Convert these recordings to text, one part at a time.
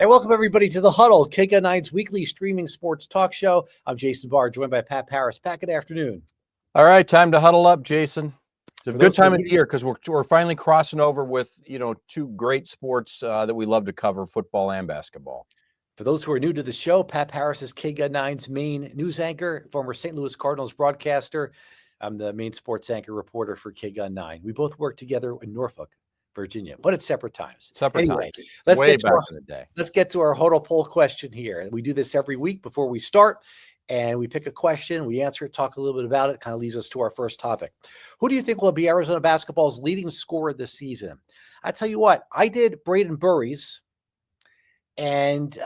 And welcome everybody to the Huddle, KGUN9's weekly streaming sports talk show. I'm Jason Barr, joined by Pat Parris. Pat, good afternoon. All right, time to huddle up, Jason. It's a good time of the year because we're finally crossing over with two great sports that we love to cover, football and basketball. For those who are new to the show, Pat Parris is KGUN9's main news anchor, former St. Louis Cardinals broadcaster. I'm the main sports anchor reporter for KGUN9. We both work together in Norfolk, Virginia, but at separate times. Anyway, let's get to our Huddle poll question here. We do this every week before we start, and we pick a question, we answer it, talk a little bit about it, kind of leads us to our first topic. Who do you think will be Arizona basketball's leading scorer this season? I tell you what, I did Braden Burries, and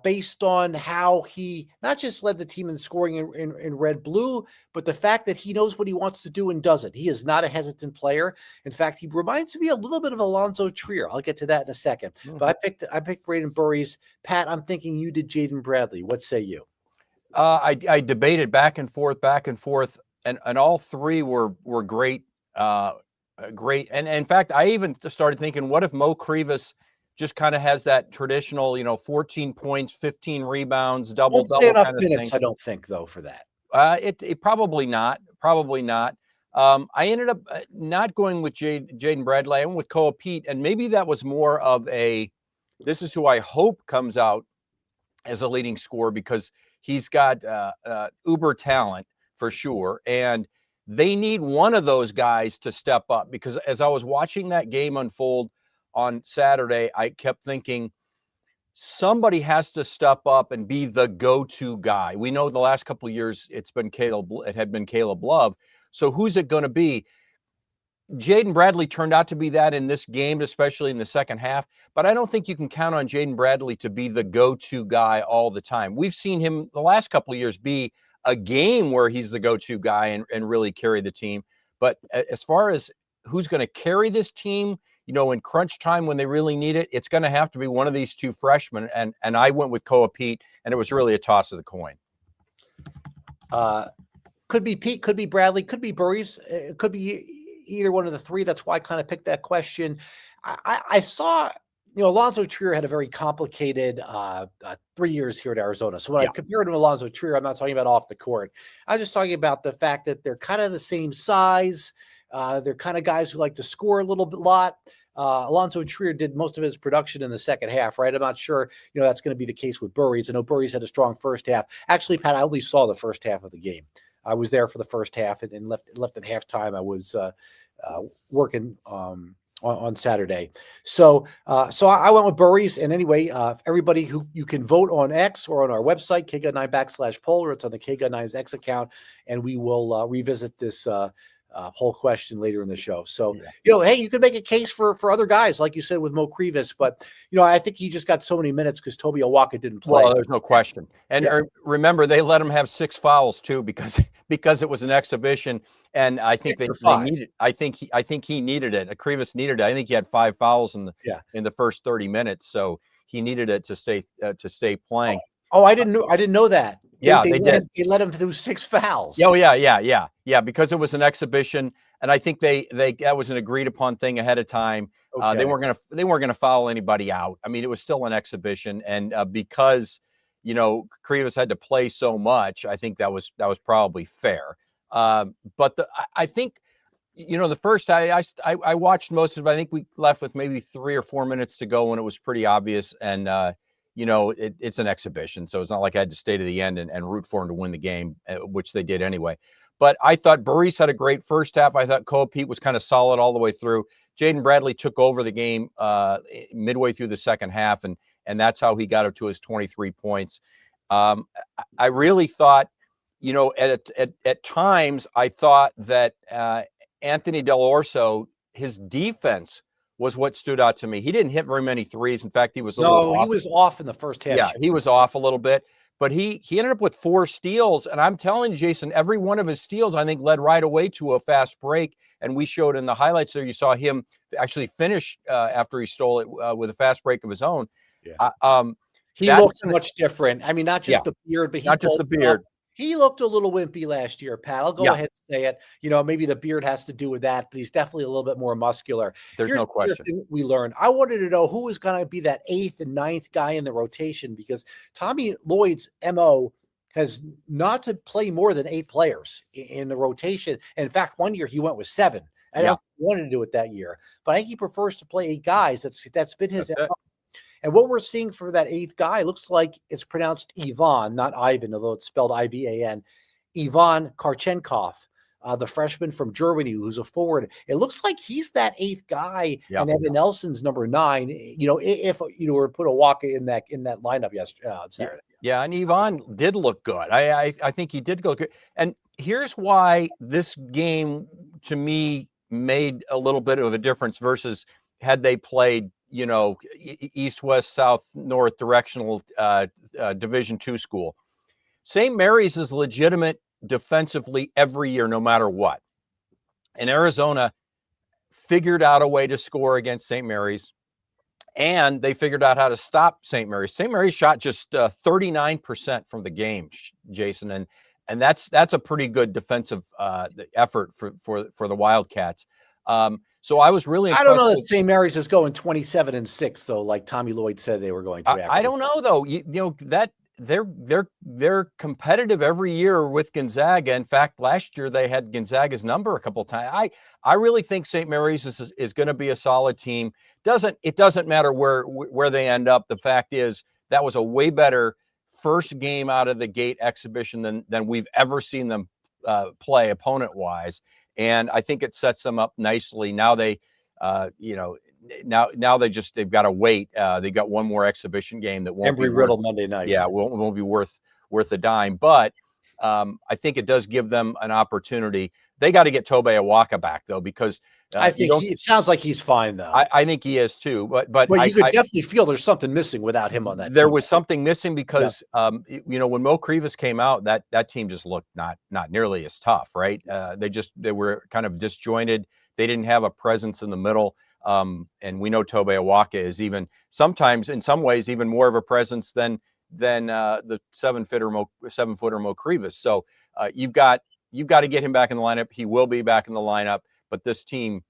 based on how he not just led the team in scoring in red-blue, but the fact that he knows what he wants to do and does it. He is not a hesitant player. In fact, he reminds me a little bit of Alonzo Trier. I'll get to that in a second. Mm-hmm. But I picked Braden Burries. Pat, I'm thinking you did Jaden Bradley. What say you? I debated back and forth, and all three were great. Great. And in fact, I even started thinking, what if Mo Krivas just kind of has that traditional, 14 points, 15 rebounds, double enough minutes, I don't think, though, for that. It probably not. I ended up not going with Jaden Bradley. I went with Koa Pete, and maybe that was more of this is who I hope comes out as a leading scorer because he's got uber talent for sure, and they need one of those guys to step up because as I was watching that game unfold on Saturday, I kept thinking somebody has to step up and be the go-to guy. We know the last couple of years it had been Caleb Love. So who's it going to be? Jaden Bradley turned out to be that in this game, especially in the second half. But I don't think you can count on Jaden Bradley to be the go-to guy all the time. We've seen him the last couple of years be a game where he's the go-to guy and really carry the team. But as far as who's going to carry this team, in crunch time when they really need it, it's going to have to be one of these two freshmen. And I went with Koa Pete, and it was really a toss of the coin. Could be Pete, could be Bradley, could be Burries, it could be either one of the three. That's why I kind of picked that question. I saw, Alonzo Trier had a very complicated 3 years here at Arizona. So when I compare him to Alonzo Trier, I'm not talking about off the court. I'm just talking about the fact that they're kind of the same size. They're kind of guys who like to score a lot. Alonzo Trier did most of his production in the second half, right? I'm not sure, that's going to be the case with Burries. I know Burries had a strong first half. Actually, Pat, I only saw the first half of the game. I was there for the first half and left at halftime. I was working on Saturday. So I went with Burries. And anyway, everybody who you can vote on X or on our website, KGUN9/poll, or it's on the KGUN9's X account, and we will revisit this whole question later in the show. So, hey, you could make a case for other guys, like you said, with Mo Krivas, but, I think he just got so many minutes because Toby Awaka didn't play. Well, there's no question. And remember, they let him have 6 fouls too, because it was an exhibition. And I think they needed, I think he needed it. Krivas needed it. I think he had 5 fouls in the first 30 minutes. So he needed it to stay playing. Oh, I didn't know that. They did. They let him do 6 fouls. Oh, yeah, because it was an exhibition, and I think that was an agreed upon thing ahead of time. Okay. They weren't gonna foul anybody out. I mean, it was still an exhibition, and because Krivas had to play so much, I think that was probably fair. But I think the first I watched most of it. I think we left with maybe 3 or 4 minutes to go when it was pretty obvious, and it's an exhibition, so it's not like I had to stay to the end and root for him to win the game, which they did anyway. But I thought Burries had a great first half. I thought Koa Pete was kind of solid all the way through. Jaden Bradley took over the game midway through the second half, and that's how he got up to his 23 points. I really thought, at times, I thought that Anthony Del Orso, his defense was what stood out to me. He didn't hit very many threes. In fact, he was he was off in the first half. Yeah, he was off a little bit, but he ended up with 4 steals. And I'm telling you, Jason, every one of his steals, I think, led right away to a fast break. And we showed in the highlights there, you saw him actually finish after he stole it with a fast break of his own. Yeah. He looks much different. I mean, not just the beard, but not just the beard. He looked a little wimpy last year, Pat. I'll go Yeah, ahead and say it. Maybe the beard has to do with that, but he's definitely a little bit more muscular. there's Here's no the other question. thing we learned. I wanted to know who was going to be that 8th and 9th guy in the rotation, because Tommy Lloyd's MO has not to play more than 8 players in the rotation. And in fact, one year he went with 7. I Yeah, don't want to do it that year, but I think he prefers to play 8 guys. That's been his that's it. MO. And what we're seeing for that 8th guy looks like it's pronounced Ivan, not Ivan, although it's spelled Ivan. Ivan Karchenkov, the freshman from Germany, who's a forward. It looks like he's that 8th guy, Yeah. and Evan Nelson's number 9. If were to put a Waka in that lineup yesterday, Saturday. Yeah, and Ivan did look good. I think he did go good. And here's why this game to me made a little bit of a difference versus had they played, east, west, south, north directional Division II school. St. Mary's is legitimate defensively every year, no matter what. And Arizona figured out a way to score against St. Mary's, and they figured out how to stop St. Mary's. St. Mary's shot just 39% from the game, Jason, and that's a pretty good defensive effort for the Wildcats. So I was really I don't impressed know that St. Mary's is going 27-6 though, like Tommy Lloyd said they were going to. I don't know though. That they're competitive every year with Gonzaga. In fact, last year they had Gonzaga's number a couple of times. I really think St. Mary's is going to be a solid team. It doesn't matter where they end up. The fact is that was a way better first game out of the gate exhibition than we've ever seen them play opponent wise. And I think it sets them up nicely. Now they've got to wait. They got one more exhibition game that won't be Embry-Riddle Monday night. Yeah, won't be worth a dime. But I think it does give them an opportunity. They got to get Tobe Awaka back though, because I think it sounds like he's fine though. I think he is too. But you could definitely feel there's something missing without him on that. There team. was something missing because when Mo Krivas came out, that team just looked not nearly as tough, right? They were kind of disjointed. They didn't have a presence in the middle. And we know Tobe Awaka is even sometimes in some ways even more of a presence than the 7-footer Mo Krivas. So you've got to get him back in the lineup. He will be back in the lineup, but this team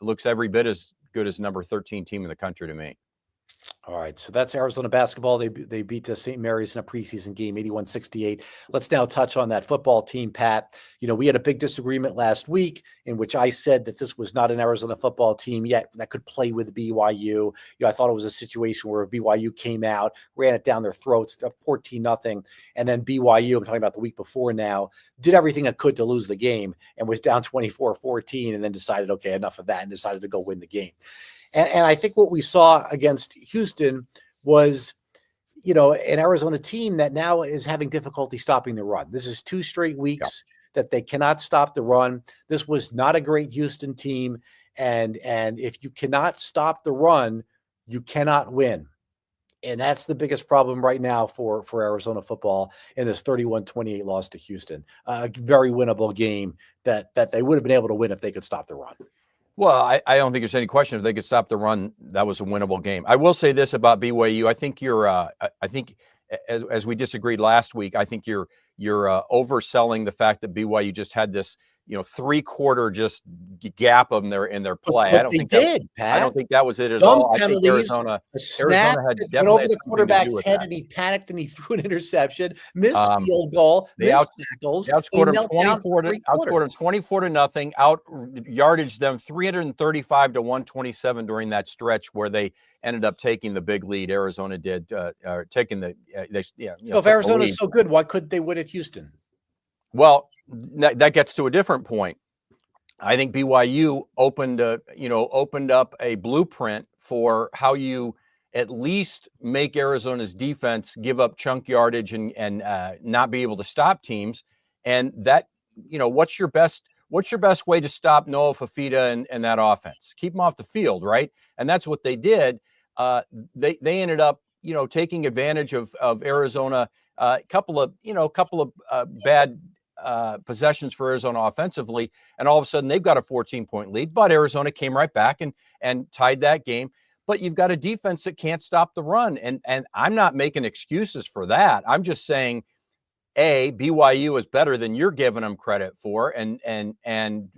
looks every bit as good as number 13 team in the country to me. All right, so that's Arizona basketball. They beat St. Mary's in a preseason game, 81-68. Let's now touch on that football team, Pat. We had a big disagreement last week in which I said that this was not an Arizona football team yet that could play with BYU. I thought it was a situation where BYU came out, ran it down their throats, 14-0, and then BYU, I'm talking about the week before now, did everything it could to lose the game and was down 24-14 and then decided, okay, enough of that, and decided to go win the game. And I think what we saw against Houston was, an Arizona team that now is having difficulty stopping the run. This is 2 straight weeks that they cannot stop the run. This was not a great Houston team. And if you cannot stop the run, you cannot win. And that's the biggest problem right now for Arizona football in this 31-28 loss to Houston. A very winnable game that they would have been able to win if they could stop the run. Well, I don't think there's any question if they could stop the run, that was a winnable game. I will say this about BYU. I think as we disagreed last week, I think you're overselling the fact that BYU just had this 3-quarter just gap in their play. But I don't think that was it at Dumb all. Penalties, I think Arizona had went definitely over the something to do quarterback's with head that. and he panicked and he threw an interception, missed field goal, missed tackles. They outscored them 24-0, out yardage them 335-127 during that stretch where they ended up taking the big lead. Arizona did taking the So if Arizona's so good, why couldn't they win at Houston? Well, that gets to a different point. I think BYU opened up a blueprint for how you at least make Arizona's defense give up chunk yardage and not be able to stop teams. And that, what's your best way to stop Noah Fafita and that offense? Keep them off the field, right? And that's what they did. They ended up, taking advantage of Arizona. A couple of bad possessions for Arizona offensively, and all of a sudden they've got a 14-point lead. But Arizona came right back and tied that game. But you've got a defense that can't stop the run, and I'm not making excuses for that. I'm just saying BYU is better than you're giving them credit for, and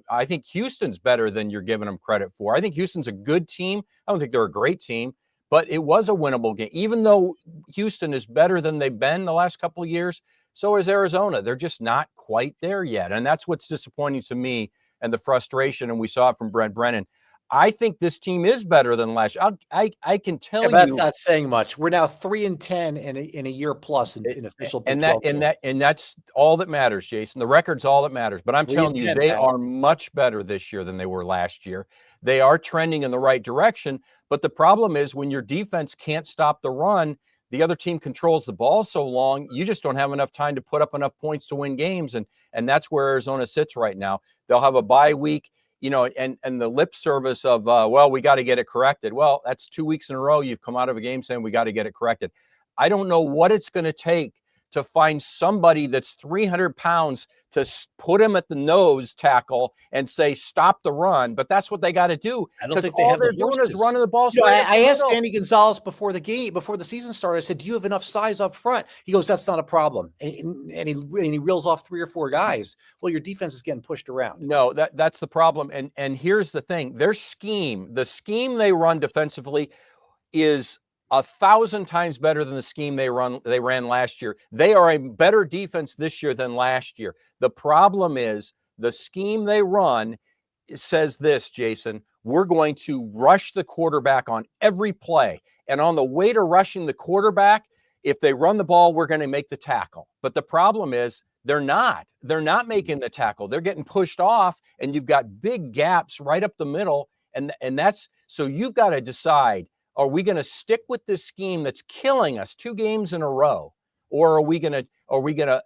I think Houston's better than you're giving them credit for. I think Houston's a good team. I don't think they're a great team, but it was a winnable game. Even though Houston is better than they've been the last couple of years, so is Arizona. They're just not quite there yet, and that's what's disappointing to me, and the frustration. And we saw it from Brent Brennan. I think this team is better than last year. I can tell you that's not saying much. We're now 3-10 in a year plus in official Big 12 and that's all that matters, Jason. The record's all that matters. But I'm telling you, they are much better this year than they were last year. They are trending in the right direction. But the problem is when your defense can't stop the run, the other team controls the ball so long, you just don't have enough time to put up enough points to win games. And that's where Arizona sits right now. They'll have a bye week. And the lip service of, well, we got to get it corrected. Well, that's 2 weeks in a row you've come out of a game saying we got to get it corrected. I don't know what it's going to take to find somebody that's 300 pounds to put him at the nose tackle and say, stop the run. But that's what they got to do. I don't think all they're doing is running the ball. I asked Andy Gonzalez before the season started, I said, do you have enough size up front? He goes, that's not a problem. And he reels off 3 or 4 guys. Well, your defense is getting pushed around. No, that's the problem. And here's the thing. Their scheme, the scheme they run defensively is 1,000 times better than the scheme they ran last year. They are a better defense this year than last year. The problem is the scheme they run says this, Jason: we're going to rush the quarterback on every play. And on the way to rushing the quarterback, if they run the ball, we're going to make the tackle. But the problem is they're not making the tackle. They're getting pushed off, and you've got big gaps right up the middle. And that's, so you've got to decide, are we going to stick with this scheme that's killing us 2 games in a row? Or are we going to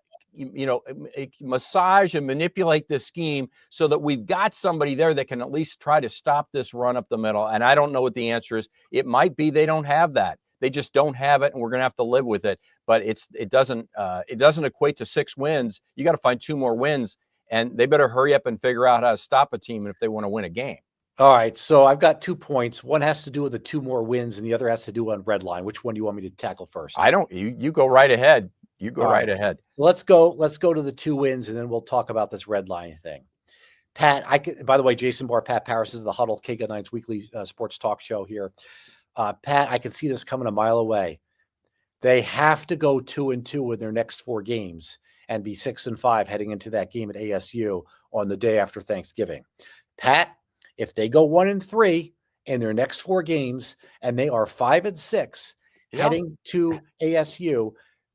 massage and manipulate this scheme so that we've got somebody there that can at least try to stop this run up the middle? And I don't know what the answer is. It might be they don't have that. They just don't have it, and we're going to have to live with it. But it doesn't equate to 6 wins. You got to find 2 more wins, and they better hurry up and figure out how to stop a team if they want to win a game. All right, so I've got 2 points. One has to do with the 2 more wins, and the other has to do on red line. Which one do you want me to tackle first? You go right ahead. You go right ahead. Let's go to the 2 wins, and then we'll talk about this red line thing. Pat, by the way, Jason Barr, Pat Parris is the Huddle, KGUN9's weekly sports talk show here. Pat, I can see this coming a mile away. They have to go 2-2 in their next 4 games and be 6-5 heading into that game at ASU on the day after Thanksgiving. Pat, if they go 1-3 in their next 4 games and they are 5-6 heading to ASU,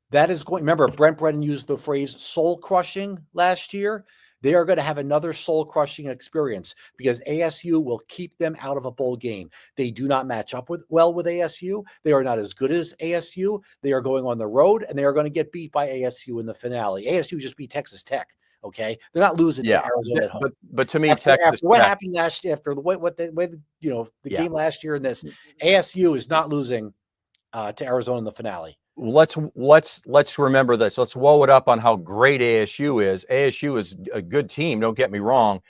that is going. Remember, Brent Brennan used the phrase soul crushing last year. They are going to have another soul crushing experience because ASU will keep them out of a bowl game. They do not match up well with ASU. They are not as good as ASU. They are going on the road, and they are going to get beat by ASU in the finale. ASU just beat Texas Tech. Okay, they're not losing to Arizona at home. But to me, after what happened last year, after the game last year in this, ASU is not losing to Arizona in the finale. Let's remember this. Let's whoa it up on how great ASU is. ASU is a good team. Don't get me wrong.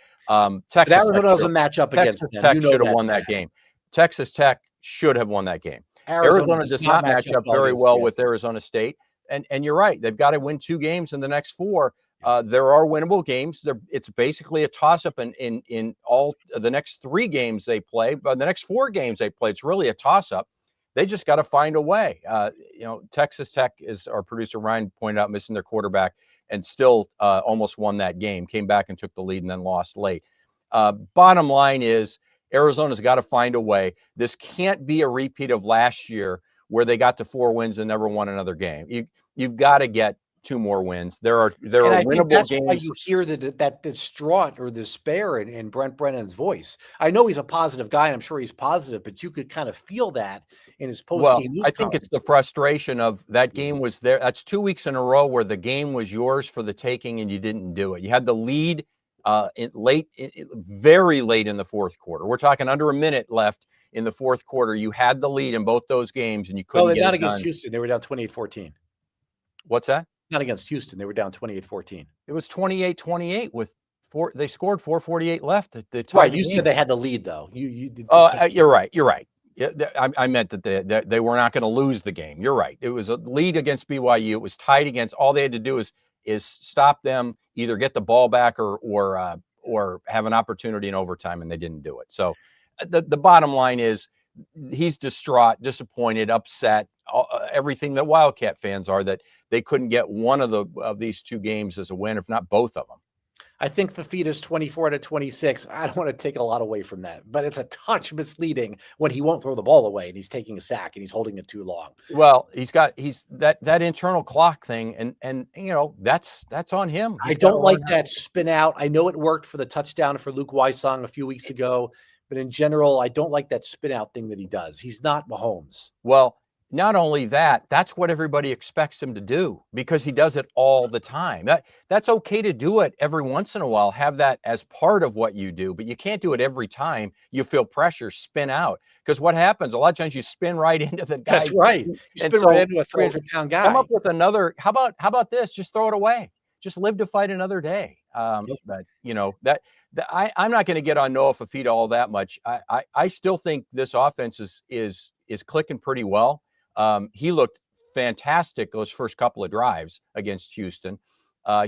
Texas Arizona doesn't match up against them. Texas Tech should have won that game. Texas Tech should have won that game. Arizona does not match up very well with Arizona State. And you're right. They've got to win 2 games in the next 4. There are winnable games. It's basically a toss-up in all the next 3 games they play. But the next 4 games they play, it's really a toss-up. They just got to find a way. Texas Tech, as our producer Ryan pointed out, missing their quarterback and still almost won that game, came back and took the lead and then lost late. Bottom line is Arizona's got to find a way. This can't be a repeat of last year where they got to 4 wins and never won another game. You've got to get 2 more wins. There are winnable that's games. Why you hear that distraught or despair in Brent Brennan's voice. I know he's a positive guy, and I'm sure he's positive, but you could kind of feel that in his post-game news I think it's the frustration of that game was there. That's 2 weeks in a row where the game was yours for the taking and you didn't do it. You had the lead very late in the 4th quarter. We're talking under a minute left in the 4th quarter. You had the lead in both those games, and you couldn't get it done. Not against Houston. They were down 28-14. What's that? Not against Houston. They were down 28-14. It was 28-28 with 4. They scored 4:48 left. Right. You said they had the lead, though. You're right. You're right. Yeah, I meant that they were not going to lose the game. You're right. It was a lead against BYU. It was tied against. All they had to do is is stop them, either get the ball back or have an opportunity in overtime, and they didn't do it. So the bottom line is he's distraught, disappointed, upset, everything that Wildcat fans are, that they couldn't get one of these two games as a win, if not both of them. I think Fafita's 24-26. I don't want to take a lot away from that, but it's a touch misleading when he won't throw the ball away and he's taking a sack and he's holding it too long. Well, he's that internal clock thing, and that's on him. I don't like that spin out. I know it worked for the touchdown for Luke Weissong a few weeks ago, but in general, I don't like that spin out thing that he does. He's not Mahomes. Well, not only that, that's what everybody expects him to do because he does it all the time. That's okay to do it every once in a while, have that as part of what you do, but you can't do it every time you feel pressure, spin out. Because what happens, a lot of times you spin right into the guy. That's right. You spin right into a 300-pound guy. Come up with another, how about this? Just throw it away. Just live to fight another day. But I'm not going to get on Noah Fafita all that much. I still think this offense is clicking pretty well. He looked fantastic those first couple of drives against Houston.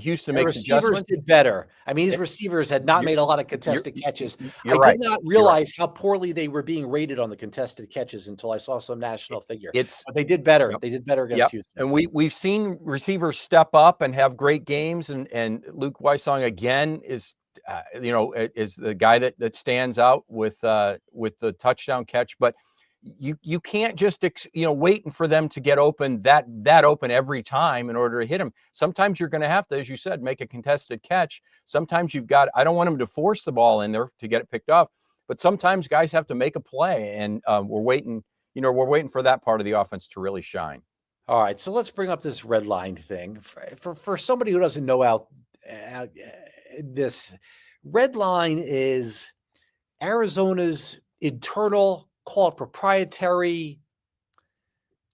Houston makes receivers did better. I mean, his receivers had not made a lot of contested catches. I did not realize how poorly they were being rated on the contested catches until I saw some national figure. But they did better. They did better against Houston. And we've seen receivers step up and have great games. And Luke Weissong again is the guy that stands out with the touchdown catch. But you can't just waiting for them to get open that open every time in order to hit them. Sometimes you're going to have to, as you said, make a contested catch. Sometimes I don't want them to force the ball in there to get it picked up, but sometimes guys have to make a play, and we're waiting for that part of the offense to really shine. All right, so let's bring up this red line thing for somebody who doesn't know this red line is Arizona's internal, call it proprietary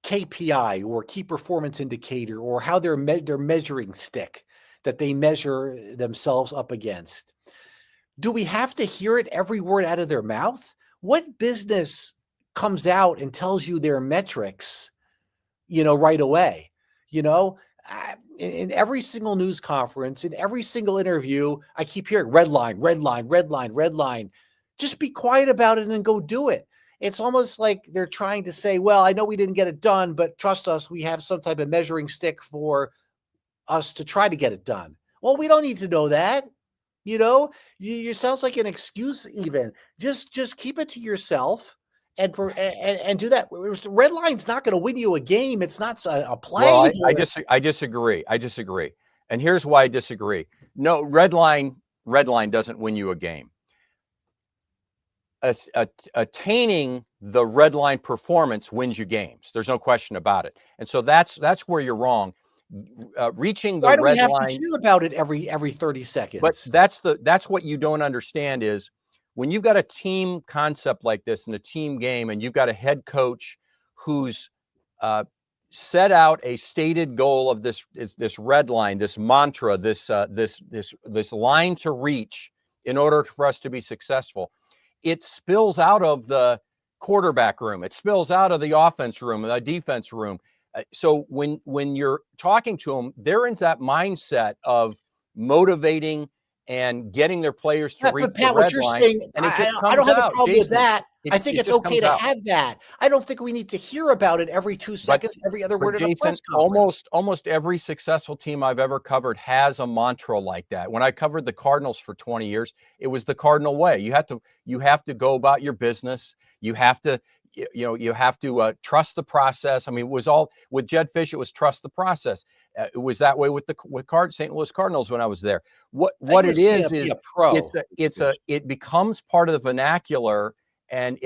KPI or key performance indicator, or how their measuring stick that they measure themselves up against. Do we have to hear it every word out of their mouth? What business comes out and tells you their metrics, right away? In every single news conference, in every single interview, I keep hearing red line, red line, red line, red line. Just be quiet about it and go do it. It's almost like they're trying to say, well, I know we didn't get it done, but trust us, we have some type of measuring stick for us to try to get it done. Well, we don't need to know that. You sounds like an excuse even. Just keep it to yourself and do that. Red line's not going to win you a game. It's not a play. Well, I disagree. And here's why I disagree. No, red line doesn't win you a game. Attaining the red line performance wins you games. There's no question about it. And so that's where you're wrong. Reaching the red line. Why do we have to hear about it every 30 seconds? But that's what you don't understand is when you've got a team concept like this in a team game, and you've got a head coach who's set out a stated goal of this red line, this mantra, this line to reach in order for us to be successful. It spills out of the quarterback room. It spills out of the offense room, the defense room. So when you're talking to them, they're in that mindset of motivating and getting their players to reach the red line. Saying, and I don't have a problem with that. I think it's okay to have that. I don't think we need to hear about it every 2 seconds, every other word in a press conference. Almost every successful team I've ever covered has a mantra like that. When I covered the Cardinals for 20 years, it was the Cardinal way. You have to go about your business. You have to trust the process. I mean, it was all with Jed Fish. It was trust the process. It was that way with St. Louis Cardinals when I was there. What it is it becomes part of the vernacular. And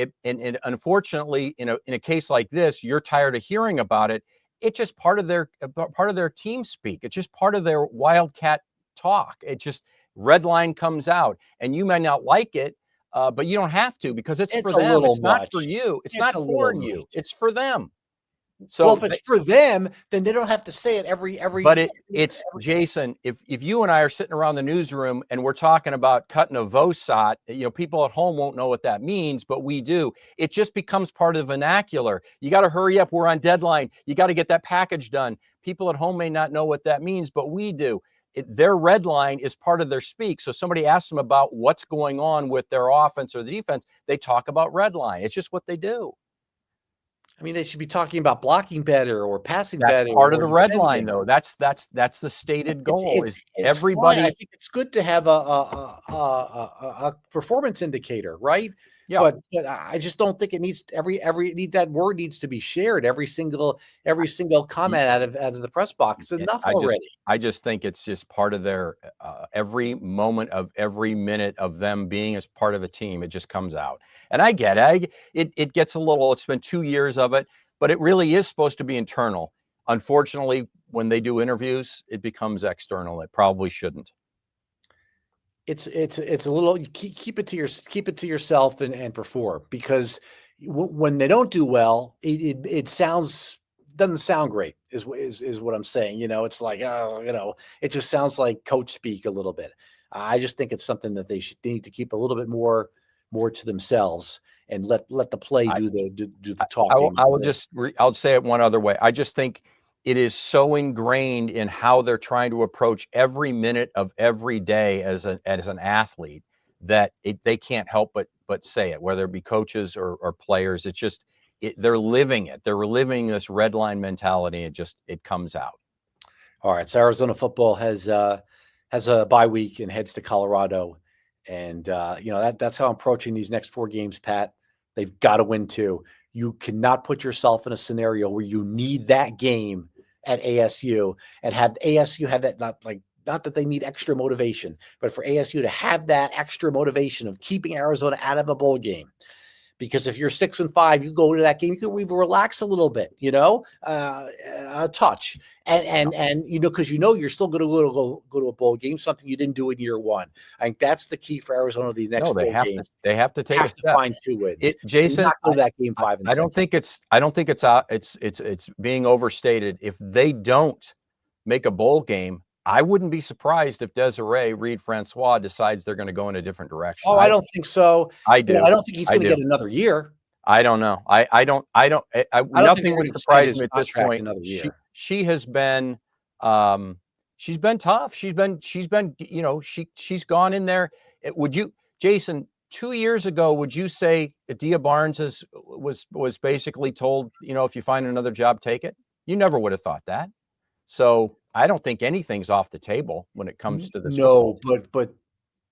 unfortunately, in a case like this, you're tired of hearing about it. It's just part of their team speak. It's just part of their Wildcat talk. It just red line comes out, and you may not like it, but you don't have to because it's for them. It's not for you. It's not for you. It's for them. So, Well, if it's for them, then they don't have to say it but it's Jason. If you and I are sitting around the newsroom and we're talking about cutting a VOSOT, people at home won't know what that means, but we do. It just becomes part of the vernacular. You got to hurry up. We're on deadline. You got to get that package done. People at home may not know what that means, but we do. Their red line is part of their speak. So somebody asks them about what's going on with their offense or the defense, they talk about red line. It's just what they do. I mean, they should be talking about blocking better or passing That's better. part of Or the red defending. line, though. That's the stated goal. It's Is fine. I everybody? think it's good to have a performance indicator, right? Yeah. But I just don't think it needs that word needs to be shared every single comment out of the press box. It's enough already. I just think it's just part of their every moment of every minute of them being as part of a team. It just comes out, and I get it. It gets a little. It's been 2 years of it, but it really is supposed to be internal. Unfortunately, when they do interviews, it becomes external. It probably shouldn't. It's a little keep it to yourself and perform, because when they don't do well, it doesn't sound great is what I'm saying. It's like, it just sounds like coach speak a little bit. I just think it's something that they need to keep a little bit more to themselves and let the play do the talking. I'll say it one other way. I just think it is so ingrained in how they're trying to approach every minute of every day as an athlete that they can't help but say it, whether it be coaches or players. It's just they're living it. They're living this red line mentality. It comes out. All right, so Arizona football has a bye week and heads to Colorado, and that's how I'm approaching these next 4 games, Pat. They've got to win 2. You cannot put yourself in a scenario where you need that game at ASU and have ASU have that, not that they need extra motivation, but for ASU to have that extra motivation of keeping Arizona out of a bowl game. Because if you're 6-5, you go to that game, you can relax a little bit, a touch, and because you're still going to go to a bowl game, something you didn't do in year 1. I think that's the key for Arizona these next 4 games. They have to take a step. Find 2 wins. Jason, not go to that game 5 and 6. I don't think it's being overstated. If they don't make a bowl game, I wouldn't be surprised if Desiree Reed-Francois decides they're going to go in a different direction. Oh, I don't think so. I do. I don't think he's going to get another year. I don't know. Nothing would surprise me at this point. She has been, she's been tough. She's been, she's gone in there. Jason, 2 years ago, would you say Adia Barnes was basically told, if you find another job, take it? You never would have thought that. So I don't think anything's off the table when it comes to this. No, but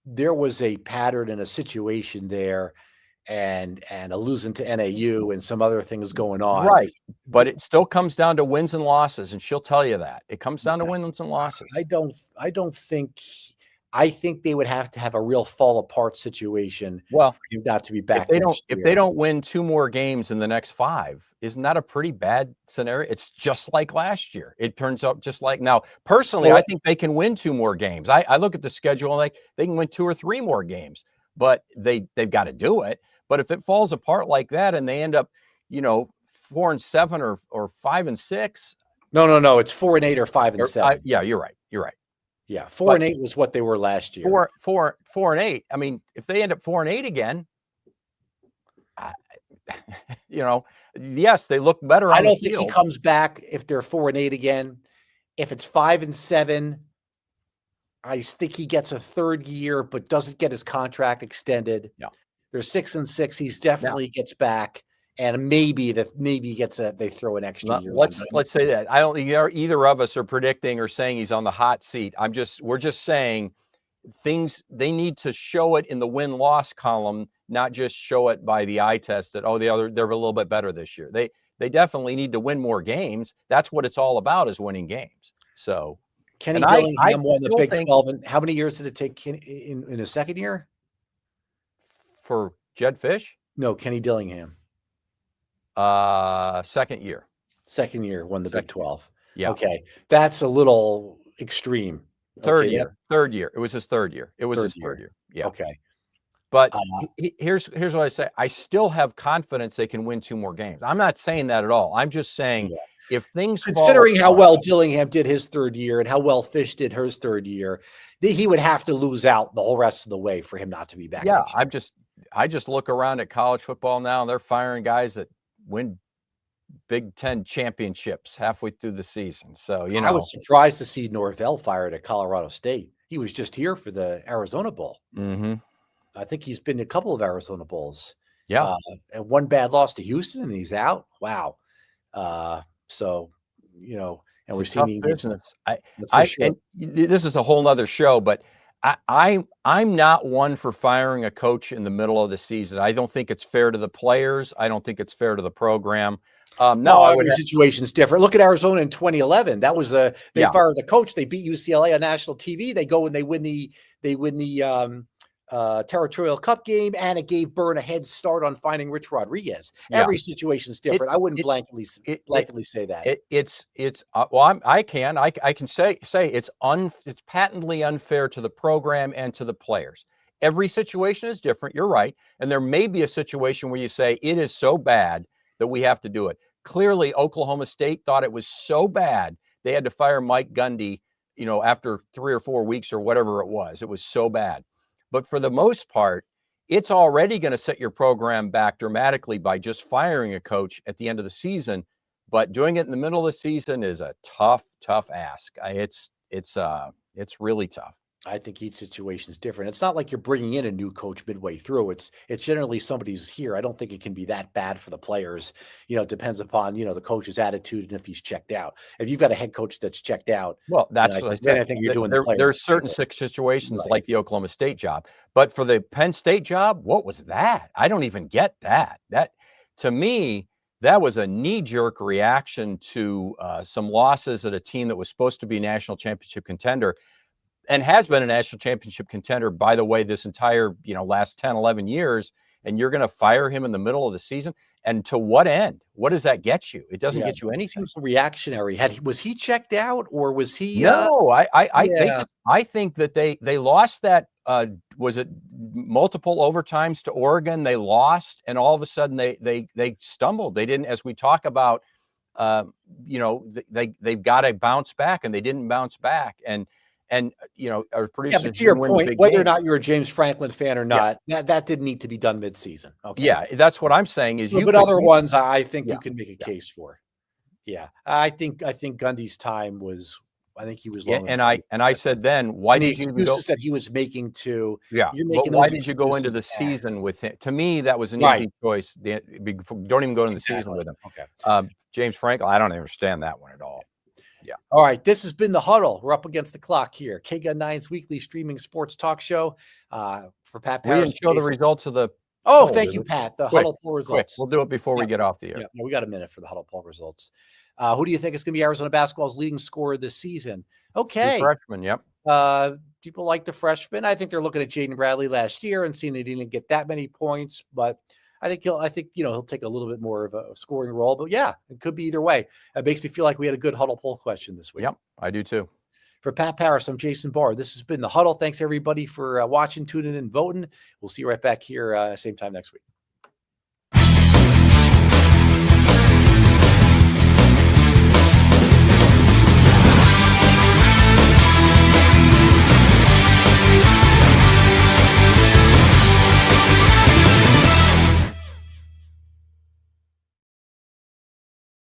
there was a pattern and a situation there, and a losing to NAU and some other things going on. Right. But it still comes down to wins and losses, and she'll tell you that. It comes down to wins and losses. I think they would have to have a real fall apart situation for him not to be back. If they don't win 2 more games in the next 5, isn't that a pretty bad scenario? It's just like last year. It turns out just like now. Personally, I think they can win 2 more games. I look at the schedule and they can win 2 or 3 more games, but they've got to do it. But if it falls apart like that and they end up, 4-7 or 5-6. No. It's 4-8 or 5-7. Yeah, you're right. Yeah, 4-8 was what they were last year. 4-8. I mean, if they end up 4-8 again, yes, they look better. I don't think he comes back if they're 4-8 again. If it's 5-7, I think he gets a 3rd year, but doesn't get his contract extended. Yeah, they're 6-6. He's definitely gets back. And maybe they throw an extra year. Let's say that. I don't think either of us are predicting or saying he's on the hot seat. We're just saying things they need to show it in the win-loss column, not just show it by the eye test that they're a little bit better this year. They definitely need to win more games. That's what it's all about, is winning games. So Kenny Dillingham won the Big 12. And how many years did it take in a 2nd year? For Jed Fish? No, Kenny Dillingham. 2nd year. 2nd year won the Big 12. Yeah. Okay. That's a little extreme. Third year. It was his 3rd year. It was his 3rd year. Yeah. Okay. But Uh, here's what I say. I still have confidence they can win 2 more games. I'm not saying that at all. I'm just saying yeah. if things fall Considering how apart, well Dillingham did his 3rd year and how well Fish did hers 3rd year, he would have to lose out the whole rest of the way for him not to be back yeah, next year. I just look around at college football now, and they're firing guys that win Big Ten championships halfway through the season. So, I was surprised to see Norvell fired at Colorado State. He was just here for the Arizona Bowl. Mhm. I think he's been to a couple of Arizona Bowls. Yeah. Uh, and one bad loss to Houston, and he's out. Wow. So, and It's we're a seeing tough him get business. for sure. And this is a whole nother show, but I'm not one for firing a coach in the middle of the season. I don't think it's fair to the players. I don't think it's fair to the program. No, Well, I would every situation's different. Look at Arizona in 2011. That was they yeah, fired the coach. They beat UCLA on national TV. They go and they win the territorial cup game, and it gave Byrne a head start on finding Rich Rodriguez. yeah. Every situation's It different. I wouldn't it it it blanketly say that. it's well, I can say it's patently unfair to the program and to the players. Every situation is different. You're right, and there may be a situation where you say it is so bad that we have to do it. Clearly, Oklahoma State thought it was so bad they had to fire Mike Gundy, after 3 or 4 weeks or whatever it was. It was so bad. But for the most part, it's already going to set your program back dramatically by just firing a coach at the end of the season. But doing it in the middle of the season is a tough, tough ask. It's really tough. I think each situation is different. It's not like you're bringing in a new coach midway through. It's generally somebody's here. I don't think it can be that bad for the players. It depends upon the coach's attitude and if he's checked out. If you've got a head coach that's checked out, Well, that's what I then said. I think you're doing the players There's a certain favor. situations Right. like the Oklahoma State job, but for the Penn State job, what was that? I don't even get that. That to me, that was a knee-jerk reaction to some losses at a team that was supposed to be national championship contender and has been a national championship contender, by the way, this entire last 10, 11 years. And you're going to fire him in the middle of the season. And to what end? What does that get you? It doesn't Yeah, get you it anything. seems reactionary. Was he checked out, or was he? No, Yeah, I think that they lost that. Was it multiple overtimes to Oregon? They lost, and all of a sudden they stumbled. They didn't, as we talk about. Uh, they've got to bounce back, and they didn't bounce back. And our yeah. producers But to your didn't win the point, big whether or game. not you're a James Franklin fan or Yeah, not, that didn't need to be done mid-season. Okay. yeah, that's what I'm saying. Is But other ones, I think yeah, you can make a yeah. case for. Yeah, I think Gundy's time was. I think he was Yeah, long. and I said then, why And the did you even go? excuses that he was making too, Yeah, you're but making why those did you go into excuses the back. season with him? To me, that was an Right. easy choice. Don't even go into the season Exactly. with him. Okay. James Franklin, I don't understand that one at all. Yeah. All right. This has been the Huddle. We're up against the clock here. KGUN 9's weekly streaming sports talk show. For Pat We Parris. didn't show the results of the Oh, poll, thank did you, we? Pat. The Quick, Huddle poll quick. results. We'll do it before we get off the air. Yeah, we got a minute for the Huddle poll results. Who do you think is going to be Arizona basketball's leading scorer this season? Two Okay. freshmen, yep. People like the freshman. I think they're looking at Jaden Bradley last year and seeing that he didn't get that many points, but I think he'll take a little bit more of a scoring role. But yeah, it could be either way. It makes me feel like we had a good Huddle poll question this week. Yep, I do too. For Pat Parris, I'm Jason Barr. This has been the Huddle. Thanks everybody for watching, tuning in, and voting. We'll see you right back here same time next week.